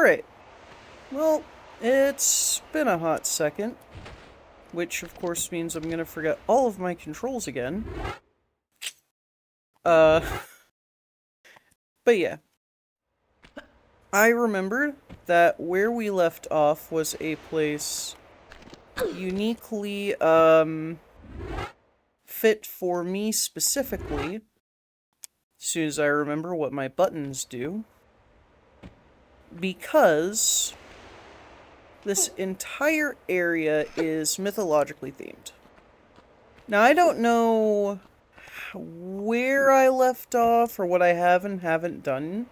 Alright, well, it's been a hot second, which of course means I'm gonna forget all of my controls again. Uh, but yeah. I remember that where we left off was a place uniquely, fit for me specifically, as soon as I remember what my buttons do, because this entire area is mythologically themed. Now, I don't know where I left off or what I have and haven't done,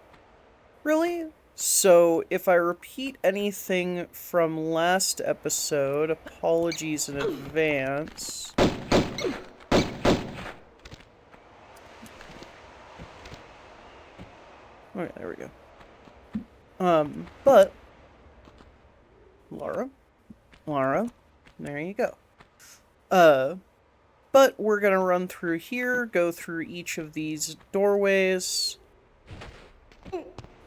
really. So, if I repeat anything from last episode, apologies in advance. Okay, there we go. But Laura, there you go. But we're gonna run through here, go through each of these doorways,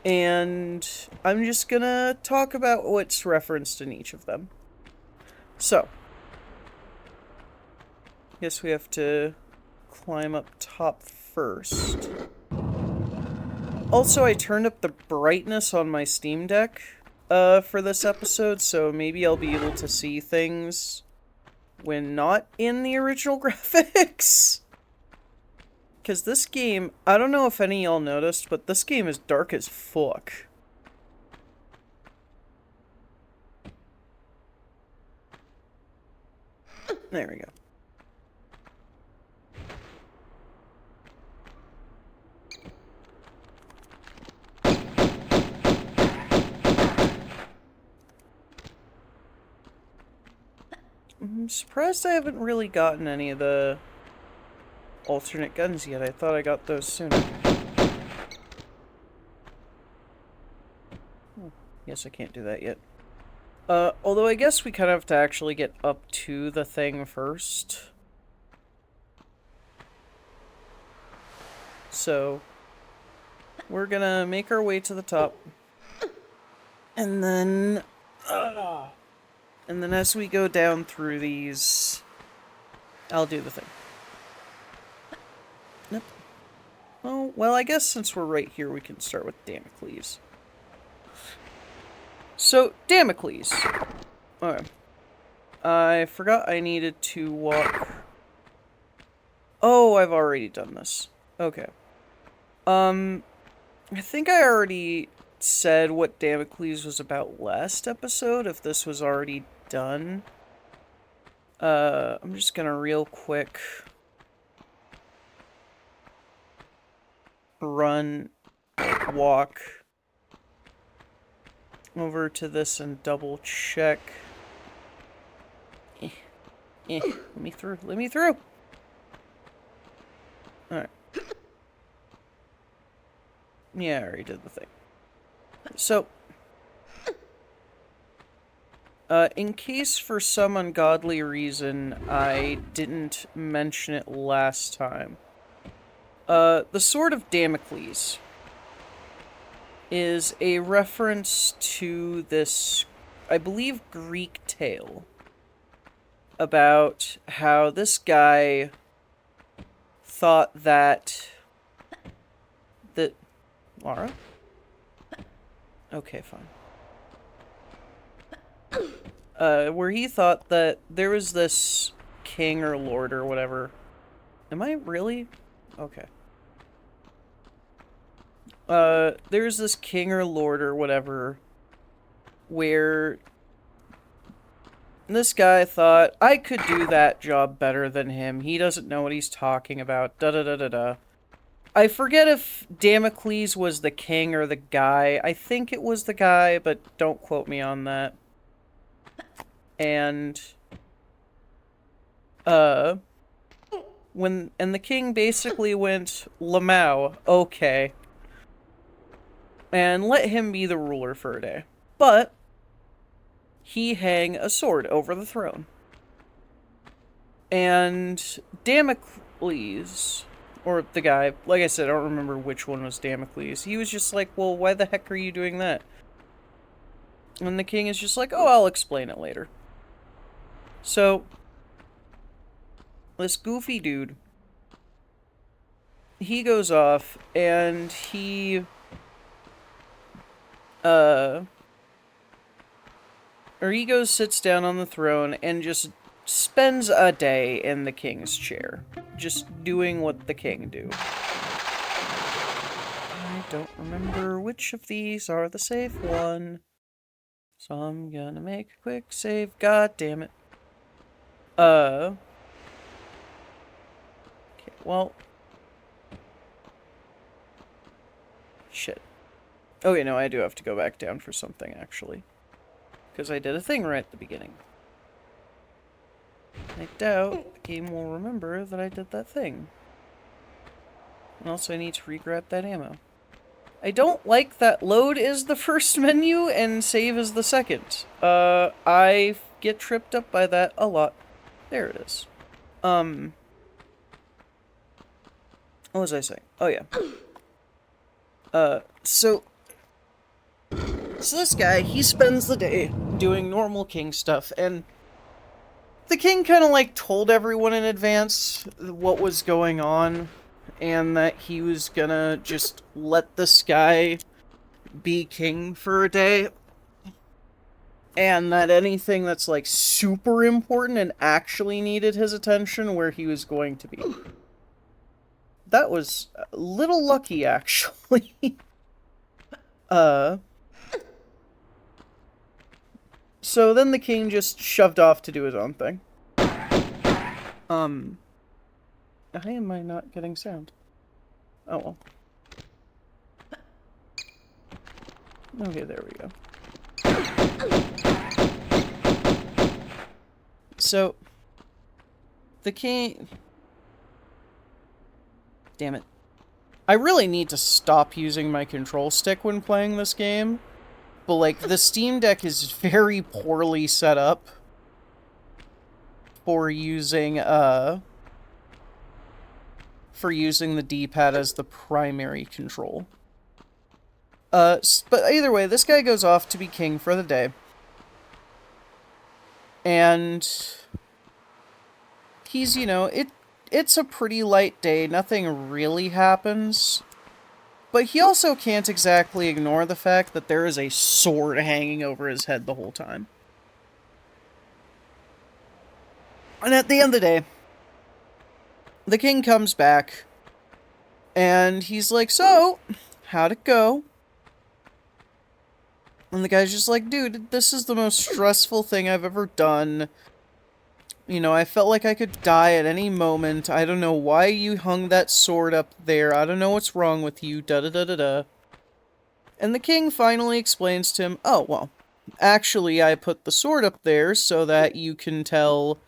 and I'm just gonna talk about what's referenced in each of them. So, guess we have to climb up top first. Also, I turned up the brightness on my Steam Deck, for this episode, so maybe I'll be able to see things when not in the original graphics. Because this game, I don't know if any of y'all noticed, but this game is dark as fuck. There we go. I'm surprised I haven't really gotten any of the alternate guns yet. I thought I got those sooner. Yes, I can't do that yet. Although I guess we kind of have to actually get up to the thing first. So, we're gonna make our way to the top. And then as we go down through these, I'll do the thing. Nope. Oh, well, I guess since we're right here, we can start with Damocles. So, Damocles. Okay. I forgot I needed to walk... Oh, I've already done this. Okay. I think I already said what Damocles was about last episode, if this was already done. I'm just gonna real quick walk over to this and double check. Let me through. Alright. Yeah, I already did the thing. So, in case for some ungodly reason I didn't mention it last time, the Sword of Damocles is a reference to this, I believe, Greek tale about how this guy thought that Laura? Okay, fine. Where he thought that there was this king or lord or whatever. Am I really? Okay. There's this king or lord or whatever where this guy thought, I could do that job better than him. He doesn't know what he's talking about. Da-da-da-da-da. I forget if Damocles was the king or the guy. I think it was the guy, but don't quote me on that. And, and the king basically went, Lamau, okay. And let him be the ruler for a day. But he hang a sword over the throne. And Damocles, or the guy, like I said, I don't remember which one was Damocles. He was just like, well, why the heck are you doing that? And the king is just like, oh, I'll explain it later. So, this goofy dude, he goes off and he, sits down on the throne and just spends a day in the king's chair. Just doing what the king do. I don't remember which of these are the safe one. So I'm gonna make a quick save. God damn it. Okay, well. Shit. Okay, no, I do have to go back down for something, actually. Because I did a thing right at the beginning. I doubt the game will remember that I did that thing. And also I need to re-grab that ammo. I don't like that load is the first menu and save is the second. I get tripped up by that a lot. There it is. What was I saying? Oh yeah. So this guy, he spends the day doing normal king stuff, and the king kind of like told everyone in advance what was going on, and that he was gonna just let this guy be king for a day, and that anything that's like super important and actually needed his attention, where he was going to be. That was a little lucky, actually. So then the king just shoved off to do his own thing. How am I not getting sound? Oh well. Okay, there we go. So, the king... Damn it. I really need to stop using my control stick when playing this game. But, like, the Steam Deck is very poorly set up for using the D-pad as the primary control. But either way, this guy goes off to be king for the day. And he's, you know, it's a pretty light day, nothing really happens. But he also can't exactly ignore the fact that there is a sword hanging over his head the whole time. And at the end of the day, the king comes back, and he's like, so, how'd it go? And the guy's just like, dude, this is the most stressful thing I've ever done. You know, I felt like I could die at any moment. I don't know why you hung that sword up there. I don't know what's wrong with you. Da-da-da-da-da. And the king finally explains to him, oh, well, actually, I put the sword up there so that you can tell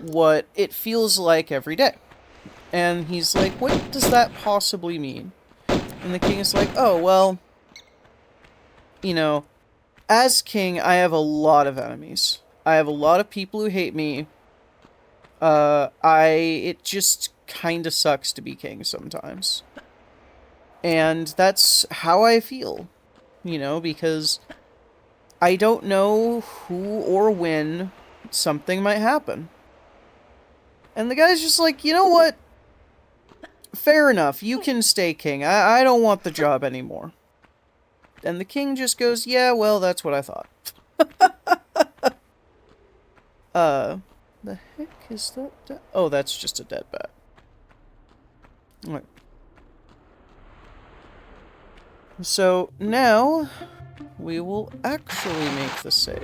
what it feels like every day. And he's like, what does that possibly mean? And the king is like, oh, well, you know, as king, I have a lot of enemies. I have a lot of people who hate me. It just kinda sucks to be king sometimes. And that's how I feel, you know, because I don't know who or when something might happen. And the guy's just like, you know what? Fair enough, you can stay king. I don't want the job anymore. And the king just goes, yeah, well, that's what I thought. The heck is that? Oh, that's just a dead bat. Alright. So, now, we will actually make the save.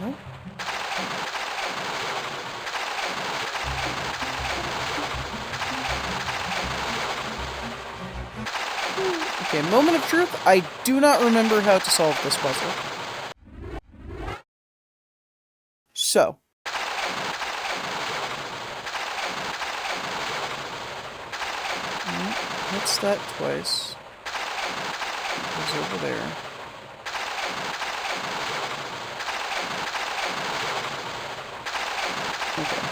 No. Okay, moment of truth. I do not remember how to solve this puzzle. So. Hits that twice. It goes over there. Okay.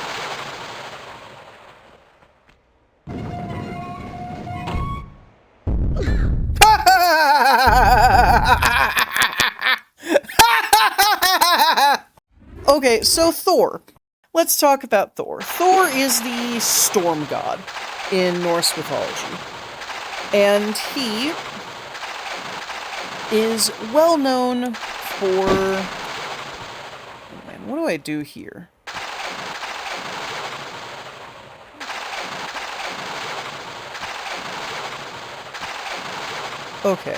Okay, so Thor. Let's talk about Thor. Thor is the storm god in Norse mythology. And he is well known for... Oh man, what do I do here? Okay.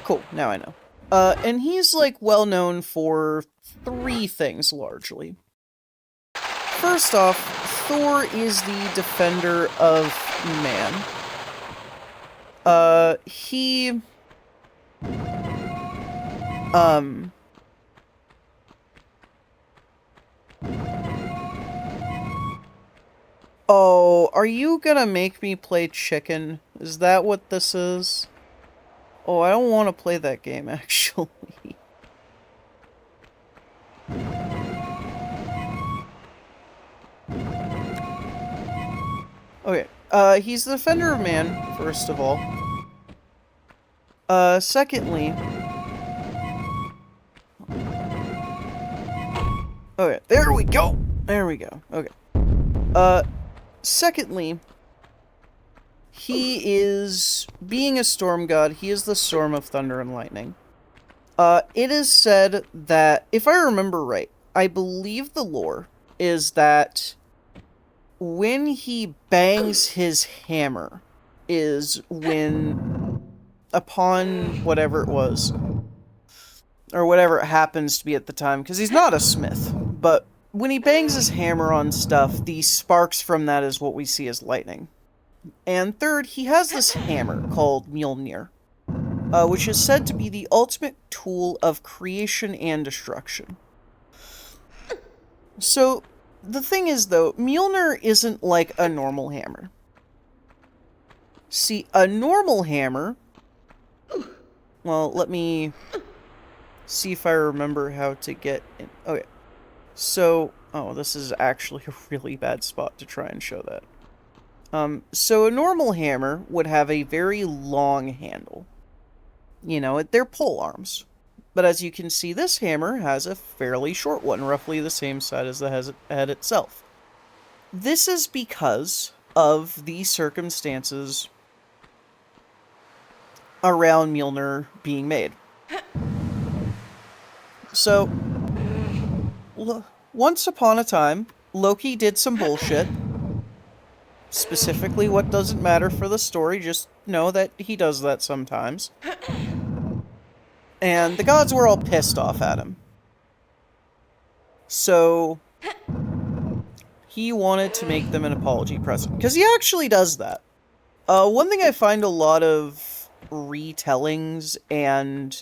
Cool, now I know. And he's, like, well known for 3 things, largely. First off, Thor is the defender of man. He... Oh, are you gonna make me play chicken? Is that what this is? Oh, I don't want to play that game, actually. Okay, he's the defender of man, first of all. Secondly... Okay, there we go! There we go, okay. Secondly... He is, being a storm god, he is the storm of thunder and lightning. It is said that, if I remember right, I believe the lore is that when he bangs his hammer is when, upon whatever it was, or whatever it happens to be at the time, because he's not a smith, but when he bangs his hammer on stuff, the sparks from that is what we see as lightning. And third, he has this hammer called Mjolnir, which is said to be the ultimate tool of creation and destruction. So, the thing is though, Mjolnir isn't like a normal hammer. See, a normal hammer... Well, let me see if I remember how to get in. Okay. So, oh, this is actually a really bad spot to try and show that. So a normal hammer would have a very long handle. You know, they're pole arms. But as you can see, this hammer has a fairly short one, roughly the same size as the head itself. This is because of the circumstances around Mjolnir being made. So, once upon a time, Loki did some bullshit. Specifically what doesn't matter for the story, just know that he does that sometimes. And the gods were all pissed off at him. So, he wanted to make them an apology present. Because he actually does that. One thing I find a lot of retellings and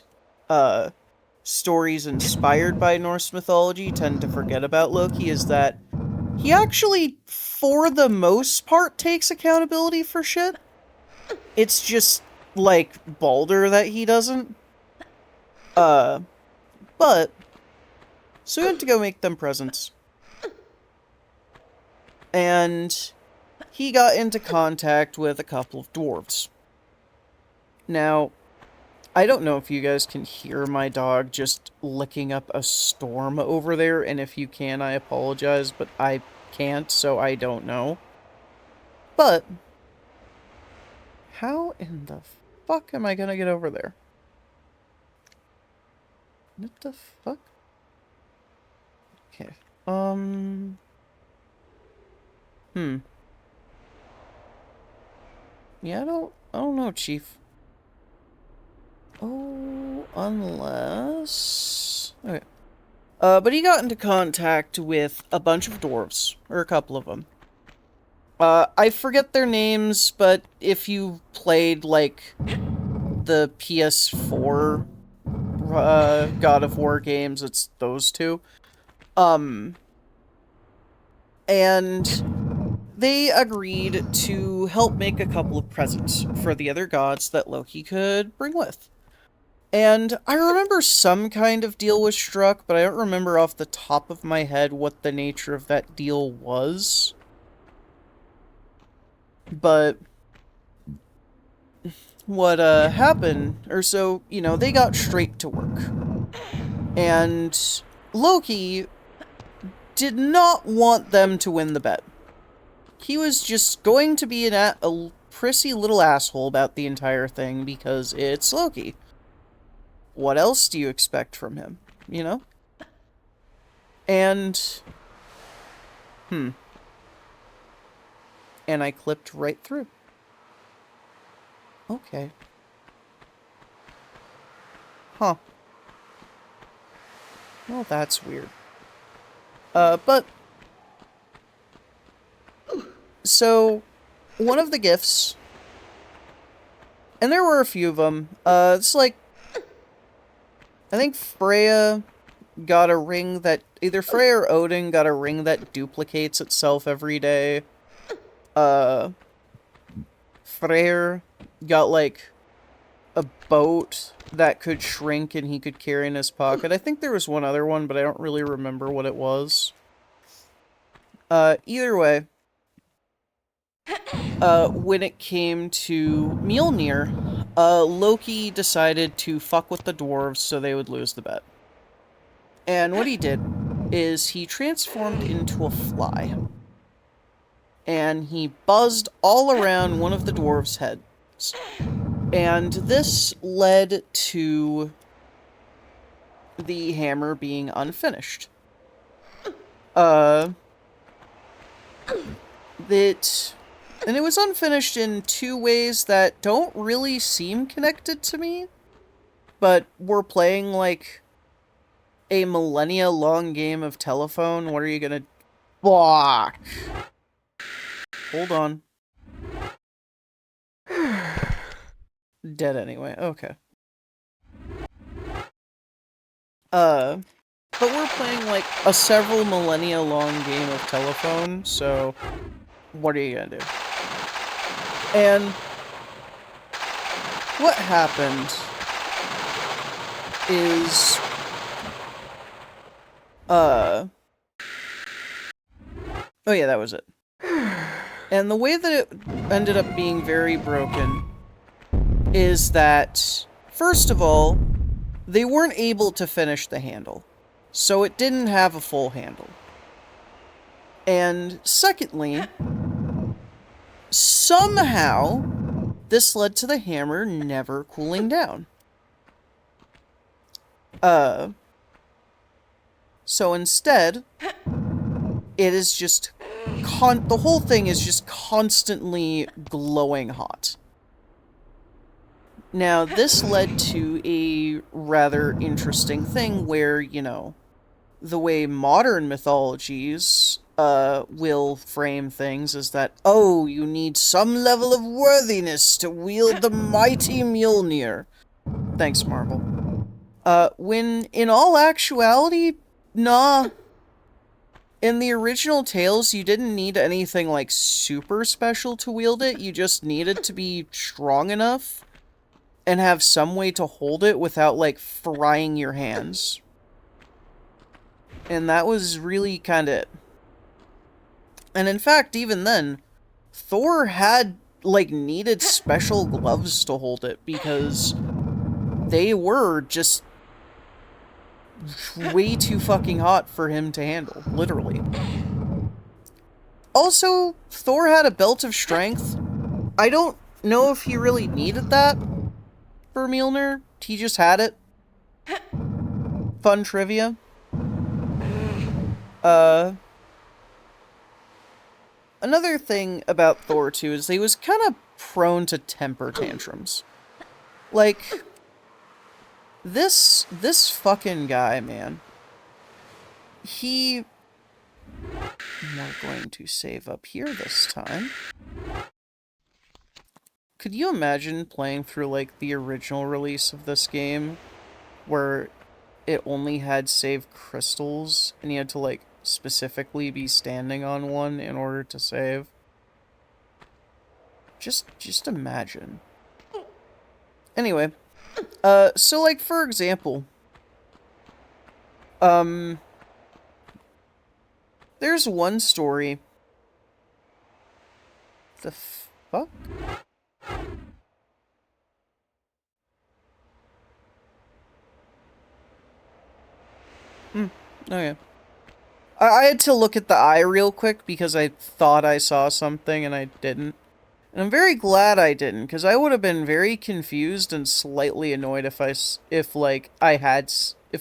stories inspired by Norse mythology tend to forget about Loki is that he actually, for the most part, takes accountability for shit. It's just, like, Baldur that he doesn't. But, so he went to go make them presents. And he got into contact with a couple of dwarves. Now, I don't know if you guys can hear my dog just licking up a storm over there, and if you can, I apologize, but I can't, so I don't know. But, how in the fuck am I gonna get over there? What the fuck? Okay, Yeah, I don't know, Chief. Oh, unless... Okay. But he got into contact with a bunch of dwarves, or a couple of them. I forget their names, but if you played, like, the PS4 God of War games, it's those two. And they agreed to help make a couple of presents for the other gods that Loki could bring with. And I remember some kind of deal was struck, but I don't remember off the top of my head what the nature of that deal was. But what happened, or so, you know, they got straight to work. And Loki did not want them to win the bet. He was just going to be a prissy little asshole about the entire thing because it's Loki. What else do you expect from him, you know? And... And I clipped right through. Okay. Huh. Well, that's weird. But... So, one of the gifts... And there were a few of them. It's like... I think Freya got a ring that... Either Freya or Odin got a ring that duplicates itself every day. Freyr got, like, a boat that could shrink and he could carry in his pocket. I think there was one other one, but I don't really remember what it was. Either way, when it came to Mjolnir, Loki decided to fuck with the dwarves so they would lose the bet. And what he did is he transformed into a fly. And he buzzed all around one of the dwarves' heads. And this led to the hammer being unfinished. And it was unfinished in two ways that don't really seem connected to me, but we're playing, like, a millennia-long game of telephone. What are you gonna... Fuck! Hold on. Dead anyway, okay. But we're playing, like, a several millennia-long game of telephone, so... What are you gonna do? And... What happened... is... Oh yeah, that was it. And the way that it ended up being very broken is that, first of all, they weren't able to finish the handle. So it didn't have a full handle. And secondly, somehow, this led to the hammer never cooling down. So instead, it is just the whole thing is just constantly glowing hot. Now, this led to a rather interesting thing where, you know, the way modern mythologies will frame things is that, oh, you need some level of worthiness to wield the mighty Mjolnir. Thanks, Marvel. When, in all actuality, nah. In the original Tales, you didn't need anything, like, super special to wield it. You just needed to be strong enough and have some way to hold it without, like, frying your hands. And that was really kind of it. And in fact, even then, Thor had, like, needed special gloves to hold it because they were just way too fucking hot for him to handle, literally. Also, Thor had a belt of strength. I don't know if he really needed that for Mjolnir. He just had it. Fun trivia. Another thing about Thor, too, is he was kind of prone to temper tantrums. Like, this fucking guy, man. We're going to save up here this time. Could you imagine playing through, like, the original release of this game, where it only had save crystals, and you had to, like, specifically be standing on one in order to save? Just imagine. Anyway, so, like, for example, there's one story. The fuck? Okay. I had to look at the eye real quick because I thought I saw something and I didn't. And I'm very glad I didn't, because I would have been very confused and slightly annoyed if if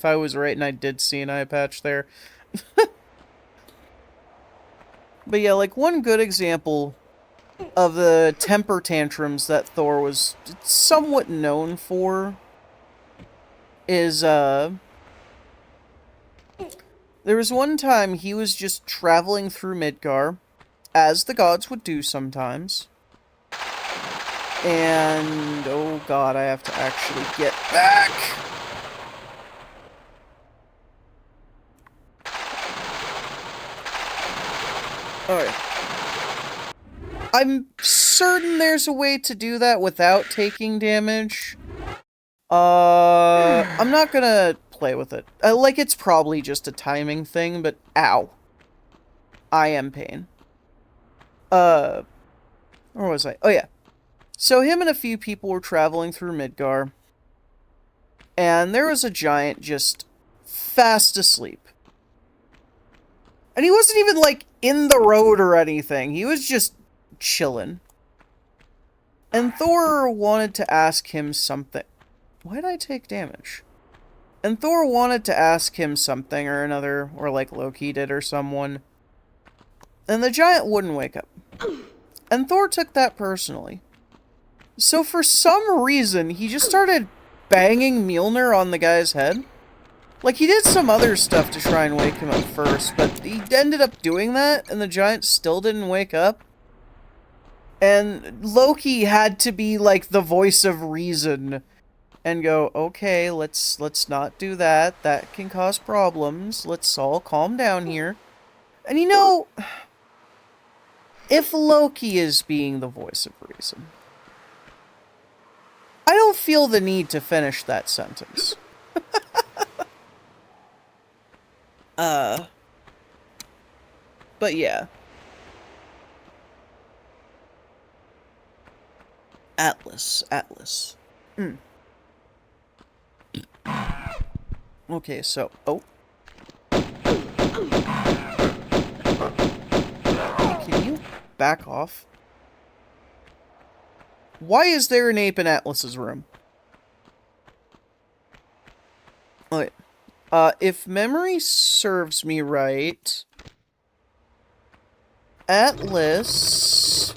I was right and I did see an eye patch there. But yeah, like, one good example of the temper tantrums that Thor was somewhat known for is, there was one time he was just traveling through Midgar, as the gods would do sometimes. And, oh god, I have to actually get back! Alright. I'm certain there's a way to do that without taking damage. I'm not gonna play with it. Like, it's probably just a timing thing, but ow. I am pain. Where was I? Oh yeah. So him and a few people were traveling through Midgar, and there was a giant just fast asleep. And he wasn't even, like, in the road or anything. He was just chilling. And Thor wanted to ask him something. Why did I take damage? And Thor wanted to ask him something or another, or like Loki did or someone. And the giant wouldn't wake up. And Thor took that personally. So for some reason, he just started banging Mjolnir on the guy's head. Like, he did some other stuff to try and wake him up first, but he ended up doing that, and the giant still didn't wake up. And Loki had to be, like, the voice of reason and go, okay, let's not do that. That can cause problems. Let's all calm down here. And you know, if Loki is being the voice of reason, I don't feel the need to finish that sentence. But yeah. Atlas. Okay, so, oh. Hey, can you back off? Why is there an ape in Atlas's room? Okay. If memory serves me right, Atlas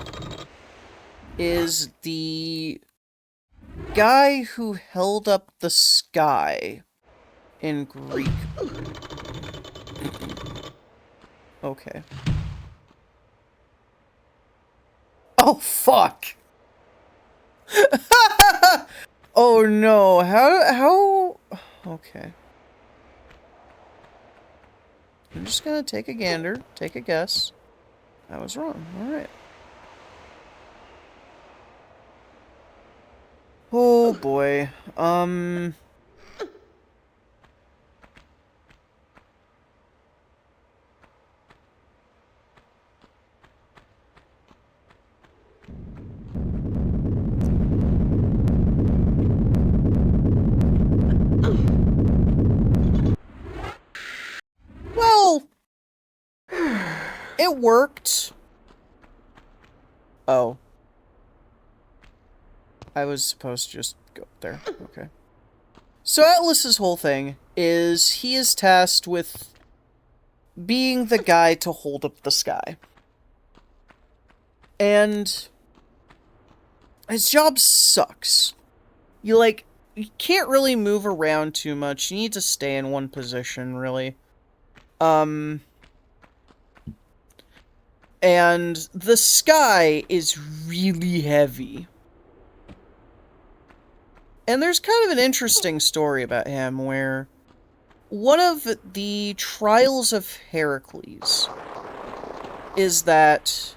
is the guy who held up the sky in Greek. Okay. Oh, fuck! Oh no, how... Okay. I'm just gonna take a gander, take a guess. I was wrong, alright. Oh boy, well, it worked. Oh. I was supposed to just go there. Okay. So Atlas's whole thing is he is tasked with being the guy to hold up the sky. And his job sucks. You can't really move around too much. You need to stay in one position, really. And the sky is really heavy. And there's kind of an interesting story about him where one of the trials of Heracles is that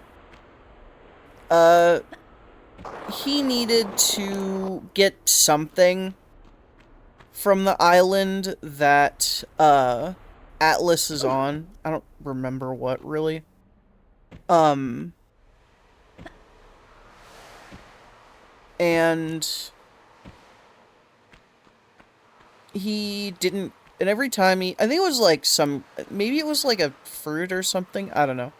he needed to get something from the island that Atlas is on. I don't remember what, really. And he didn't and every time I think it was like maybe it was like a fruit or something, I don't know.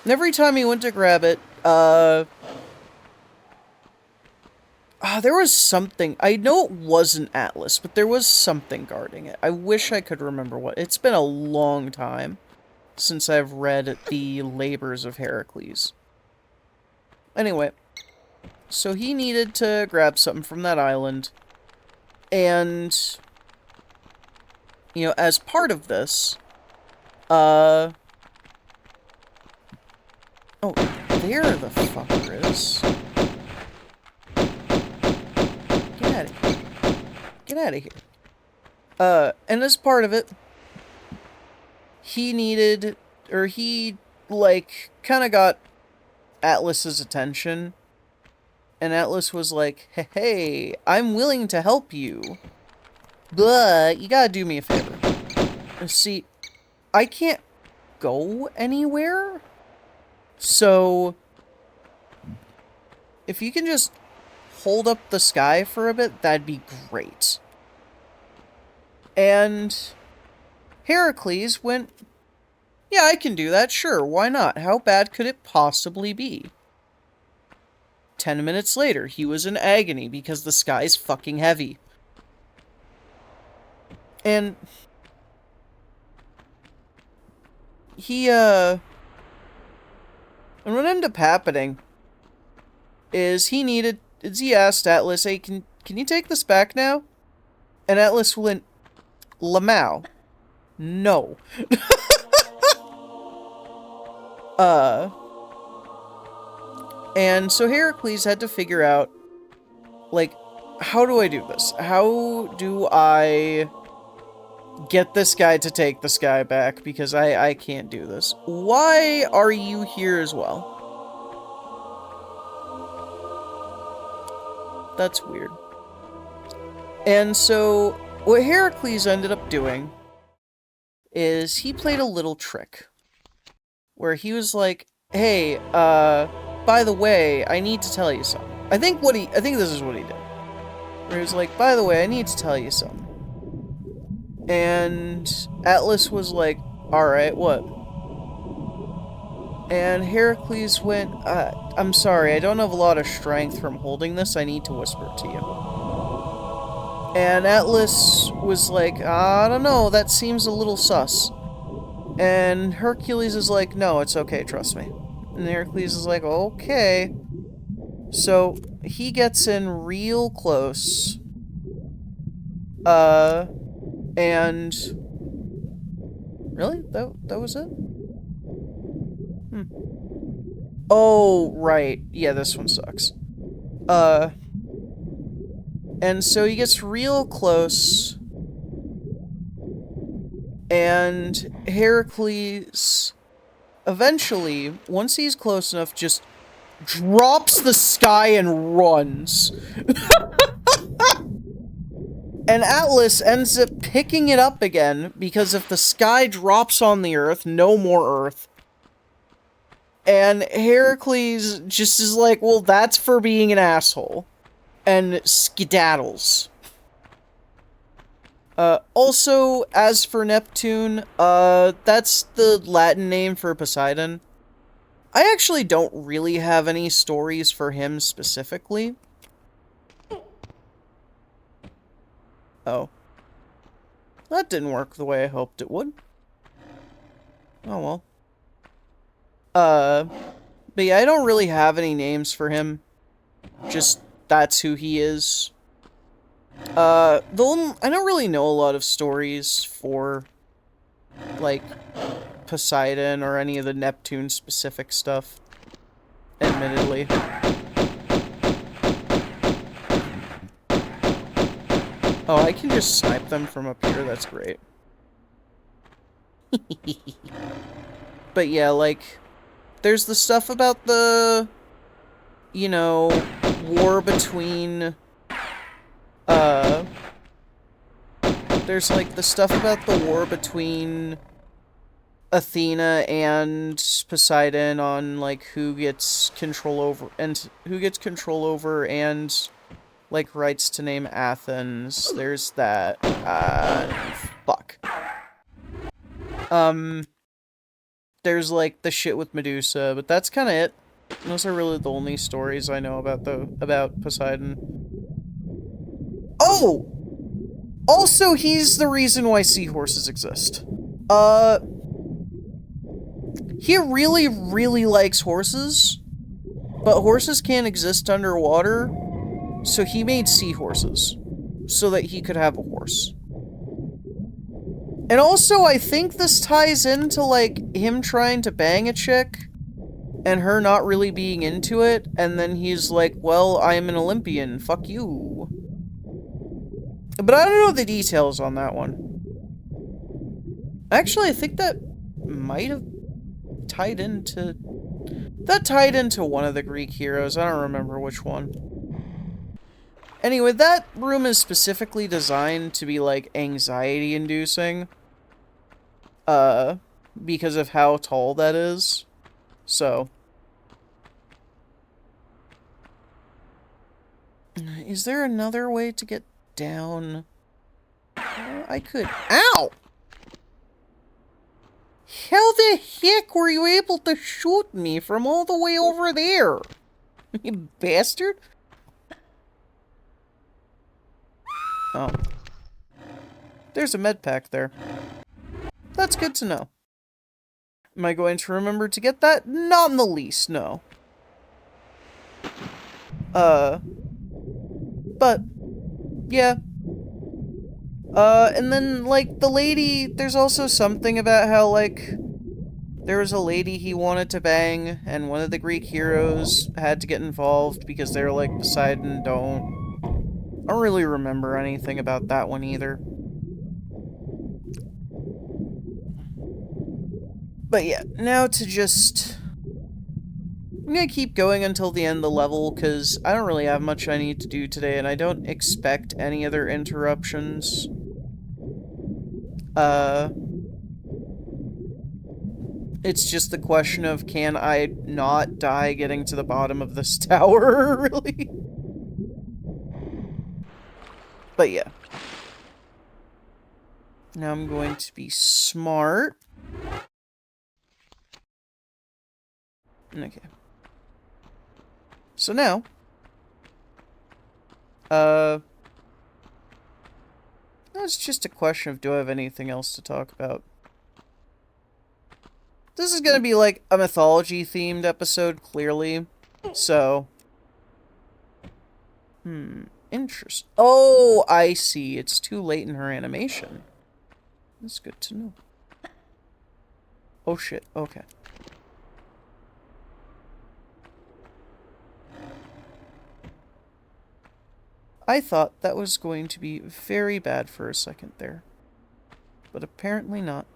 And every time he went to grab it, there was something. I know it wasn't Atlas, but there was something guarding it. I wish I could remember what. It's been a long time since I've read the Labors of Heracles. Anyway, so he needed to grab something from that island. And, you know, as part of this, oh, there the fucker is. Get out of here. Get out of here. And as part of it, he needed, or he, like, kind of got Atlas's attention. And Atlas was like, hey, I'm willing to help you. But you gotta do me a favor. See, I can't go anywhere. So, if you can just hold up the sky for a bit, that'd be great. And Heracles went, yeah, I can do that, sure, why not? How bad could it possibly be? 10 minutes later, he was in agony because the sky's fucking heavy. And and what ended up happening is he asked Atlas, hey, can you take this back now? And Atlas went, Lamau, no. And so Heracles had to figure out, like, how do I do this? How do I get this guy to take the sky back? Because I can't do this. Why are you here as well? That's weird. And so, what Heracles ended up doing is he played a little trick. Where he was like, hey, by the way, I need to tell you something. I think this is what he did. Where he was like, by the way, I need to tell you something. And Atlas was like, alright, what? And Heracles went, I'm sorry, I don't have a lot of strength from holding this, I need to whisper it to you. And Atlas was like, I don't know, that seems a little sus. And Hercules is like, no, it's okay, trust me. And Heracles is like, okay. So, he gets in real close. And... Really? That was it? Oh, right. Yeah, this one sucks. And so he gets real close. And Heracles, eventually, once he's close enough, just drops the sky and runs. And Atlas ends up picking it up again, because if the sky drops on the earth, no more earth. And Heracles just is like, well, that's for being an asshole. And skedaddles. Also, as for Neptune, that's the Latin name for Poseidon. I actually don't really have any stories for him specifically. Oh. That didn't work the way I hoped it would. Oh well. But yeah, I don't really have any names for him. Just, that's who he is. I don't really know a lot of stories for, like, Poseidon or any of the Neptune-specific stuff, admittedly. Oh, I can just snipe them from up here, that's great. But yeah, like, there's the stuff about the, you know, war between, there's, like, the stuff about the war between Athena and Poseidon on, like, who gets control over, and, like, rights to name Athens. There's that. fuck. There's, like, the shit with Medusa, but that's kind of it. Those are really the only stories I know about Poseidon. Oh! Also, he's the reason why seahorses exist. He really, really likes horses, but horses can't exist underwater, so he made seahorses, so that he could have a horse. And also, I think this ties into, like, him trying to bang a chick, and her not really being into it, and then he's like, well, I'm an Olympian, fuck you. But I don't know the details on that one. Actually, I think that might have tied into... That tied into one of the Greek heroes, I don't remember which one. Anyway, that room is specifically designed to be, like, anxiety-inducing. Because of how tall that is. So. Is there another way to get down? I could... Ow! How the heck were you able to shoot me from all the way over there? You bastard? Oh. There's a med pack there. That's good to know. Am I going to remember to get that? Not in the least, no. But, yeah. And then, like, the lady, there's also something about how, like, there was a lady he wanted to bang, and one of the Greek heroes had to get involved because they were like, Poseidon, don't. I don't really remember anything about that one either. But yeah, now to just... I'm gonna keep going until the end of the level, because I don't really have much I need to do today, and I don't expect any other interruptions. It's just the question of, can I not die getting to the bottom of this tower, really? But yeah. Now I'm going to be smart. Okay. So now, it's just a question of, do I have anything else to talk about? This is gonna be like a mythology-themed episode, clearly. So, interest. Oh, I see. It's too late in her animation. That's good to know. Oh shit, okay. I thought that was going to be very bad for a second there. But apparently not.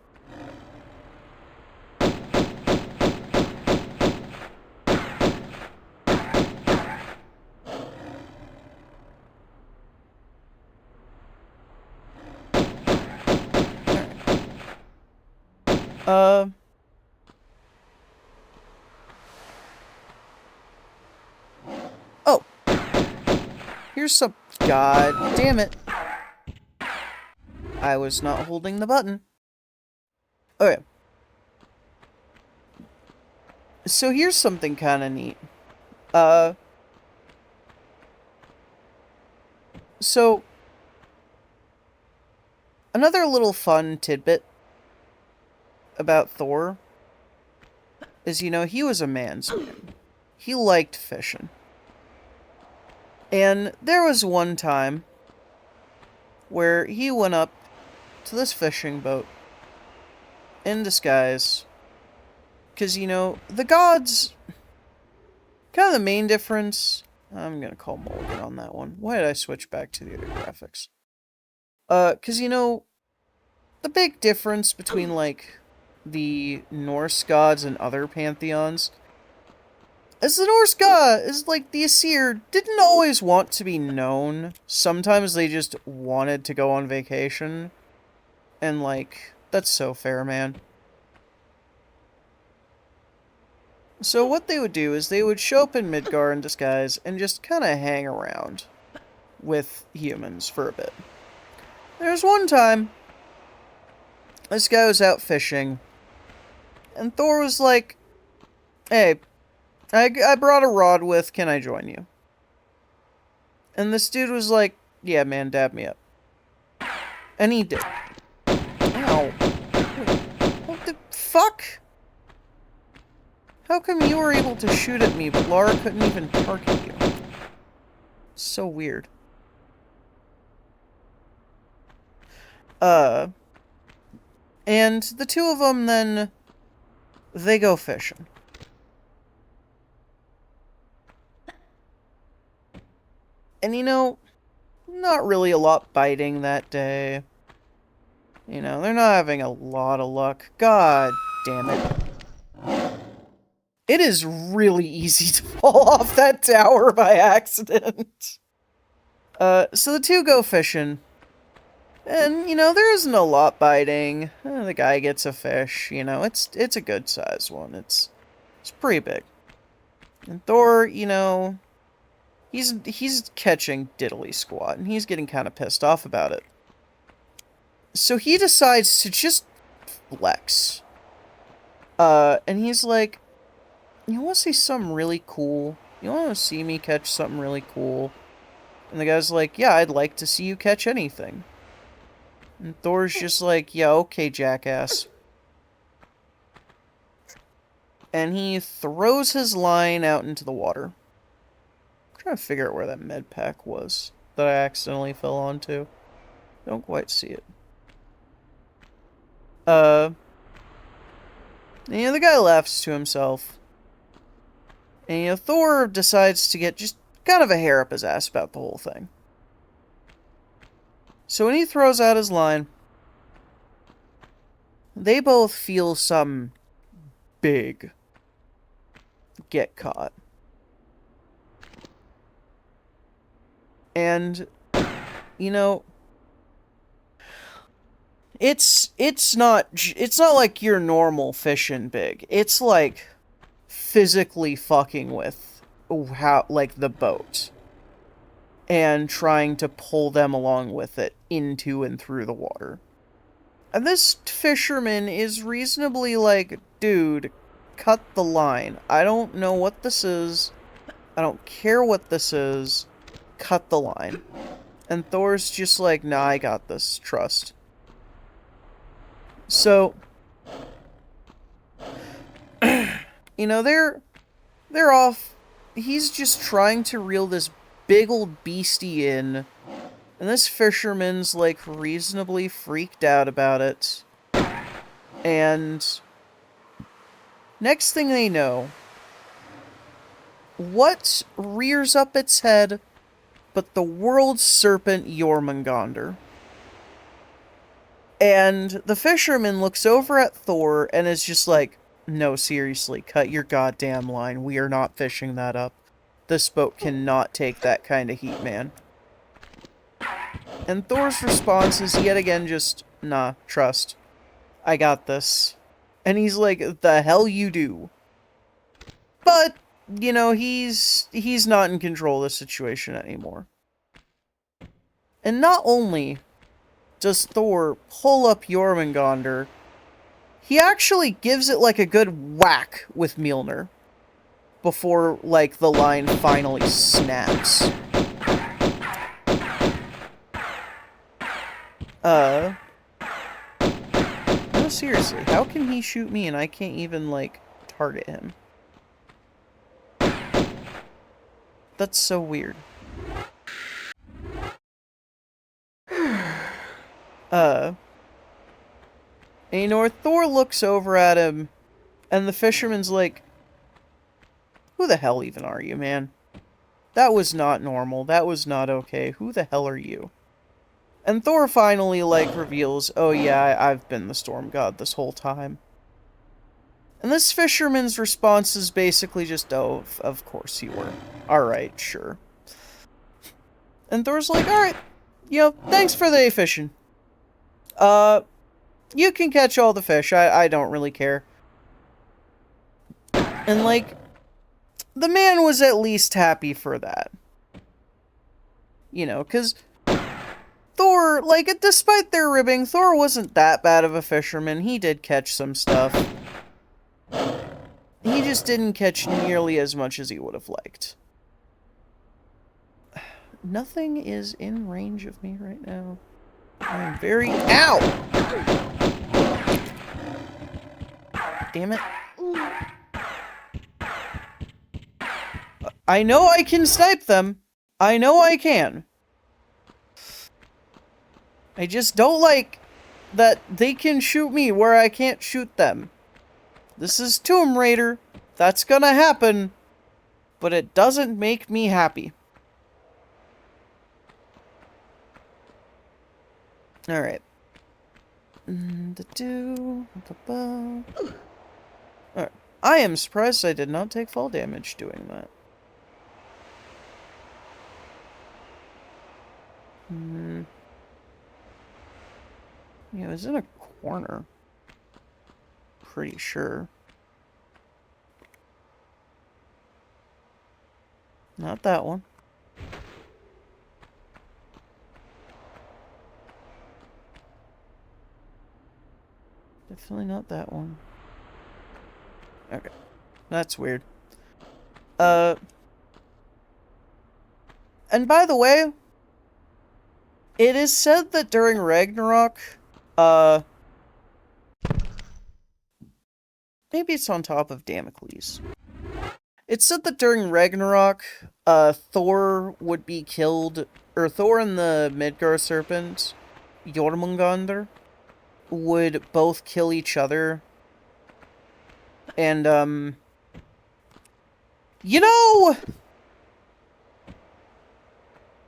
Oh. Here's some... God damn it. I was not holding the button. Okay. So here's something kind of neat. So... Another little fun tidbit about Thor is, you know, he was a man's man. He liked fishing. And there was one time where he went up to this fishing boat in disguise. Because, you know, the gods... Kind of the main difference... I'm gonna call Mulligan on that one. Why did I switch back to the other graphics? Because, you know, the big difference between, like, the Norse gods and other pantheons is the Norse god is, like, the Aesir didn't always want to be known. Sometimes they just wanted to go on vacation. And, like, that's so fair, man. So what they would do is they would show up in Midgar in disguise and just kind of hang around with humans for a bit. There's one time This guy was out fishing, and Thor was like, hey, I brought a rod with, can I join you? And this dude was like, yeah, man, dab me up. And he did. Ow. What the fuck? How come you were able to shoot at me, but Laura couldn't even target you? So weird. And the two of them then, they go fishing. And you know, not really a lot biting that day. You know, they're not having a lot of luck. God damn it. It is really easy to fall off that tower by accident. So the two go fishing. And, you know, there isn't a lot biting. The guy gets a fish, you know, it's a good sized one. It's pretty big. And Thor, you know, he's catching diddly squat, and he's getting kind of pissed off about it. So he decides to just flex. And he's like, you want to see something really cool? You want to see me catch something really cool? And the guy's like, yeah, I'd like to see you catch anything. And Thor's just like, yeah, okay, jackass. And he throws his line out into the water. I'm trying to figure out where that med pack was that I accidentally fell onto. Don't quite see it. And, you know, the guy laughs to himself. And, you know, Thor decides to get just kind of a hair up his ass about the whole thing. So when he throws out his line, they both feel some big get caught. And, you know, it's not like your normal fishing big. It's like physically fucking with the boat. And trying to pull them along with it into and through the water. And this fisherman is reasonably like, dude, cut the line. I don't know what this is. I don't care what this is. Cut the line. And Thor's just like, nah, I got this. Trust. So, you know, they're off. He's just trying to reel this big old beastie in, and this fisherman's like reasonably freaked out about it. And next thing they know, what rears up its head but the world's serpent Jormungandr? And the fisherman looks over at Thor and is just like, no, seriously, cut your goddamn line. We are not fishing that up. This boat cannot take that kind of heat, man. And Thor's response is yet again just, nah, trust. I got this. And he's like, the hell you do. But, you know, he's not in control of the situation anymore. And not only does Thor pull up Jormungandr, he actually gives it like a good whack with Mjolnir. Before, like, the line finally snaps. No, seriously, how can he shoot me and I can't even, like, target him? That's so weird. And you know, Thor looks over at him, and the fisherman's like, who the hell even are you, man? That was not normal. That was not okay. Who the hell are you? And Thor finally, like, reveals, oh yeah, I've been the storm god this whole time. And this fisherman's response is basically just, oh, of course you were. Alright, sure. And Thor's like, alright, you know, thanks for the fishing. You can catch all the fish. I don't really care. And, like, the man was at least happy for that. You know, because Thor, like, despite their ribbing, Thor wasn't that bad of a fisherman. He did catch some stuff. He just didn't catch nearly as much as he would have liked. Nothing is in range of me right now. I'm very... Ow! Damn it. I know I can snipe them. I know I can. I just don't like that they can shoot me where I can't shoot them. This is Tomb Raider. That's gonna happen. But it doesn't make me happy. Alright. Alright. I am surprised I did not take fall damage doing that. Yeah, it was in a corner. Pretty sure. Not that one. Definitely not that one. Okay. That's weird. And by the way, it is said that during Ragnarok, maybe it's on top of Damocles. It's said that during Ragnarok, Thor would be killed, or Thor and the Midgard serpent, Jormungandr, would both kill each other. And, you know,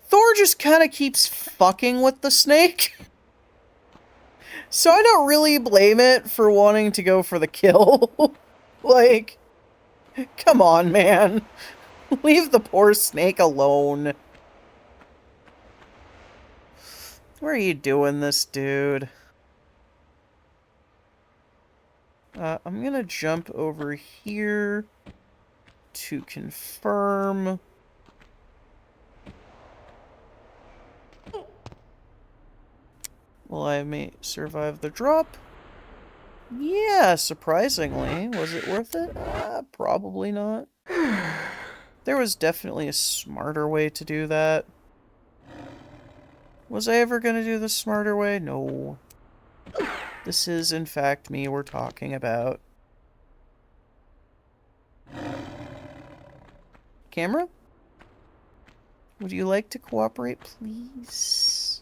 Thor just kind of keeps fucking with the snake. So I don't really blame it for wanting to go for the kill. Like, come on, man. Leave the poor snake alone. Where are you doing this, dude? I'm gonna jump over here to confirm. Will I may survive the drop? Yeah, surprisingly. Was it worth it? Probably not. There was definitely a smarter way to do that. Was I ever gonna do the smarter way? No. This is, in fact, me we're talking about. Camera? Would you like to cooperate, please?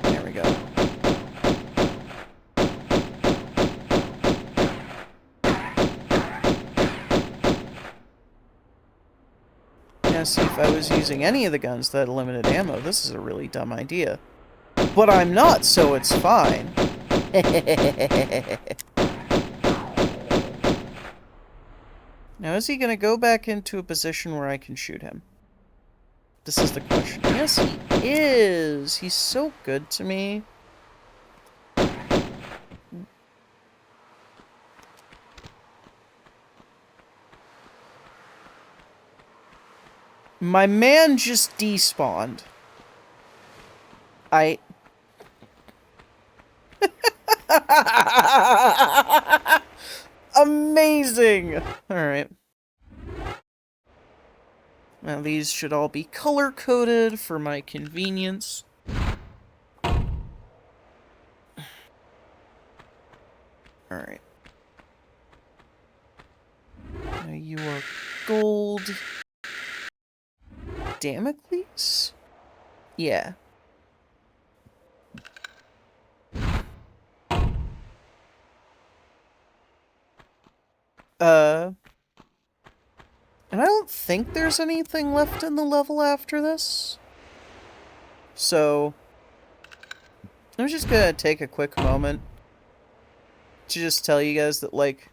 There we go. Now, see, if I was using any of the guns that had limited ammo, this is a really dumb idea. But I'm not, so it's fine. Now, is he going to go back into a position where I can shoot him? This is the question. Yes, he is. He's so good to me. My man just despawned. Amazing! Alright. Now these should all be color-coded for my convenience. Alright. Now you are gold. Damocles? Yeah. And I don't think there's anything left in the level after this. So, I'm just gonna take a quick moment to just tell you guys that, like,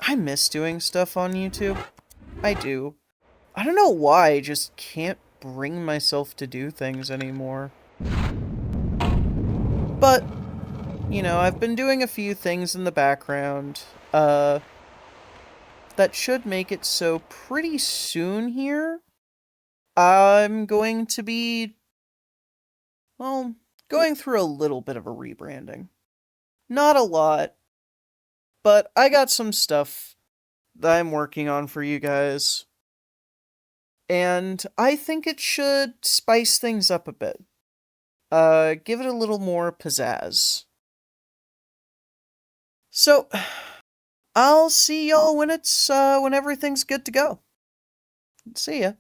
I miss doing stuff on YouTube. I do. I don't know why, I just can't bring myself to do things anymore. But I've been doing a few things in the background, that should make it so pretty soon here, I'm going to be, well, going through a little bit of a rebranding. Not a lot, but I got some stuff that I'm working on for you guys. And I think it should spice things up a bit. Give it a little more pizzazz. So, I'll see y'all when when everything's good to go. See ya.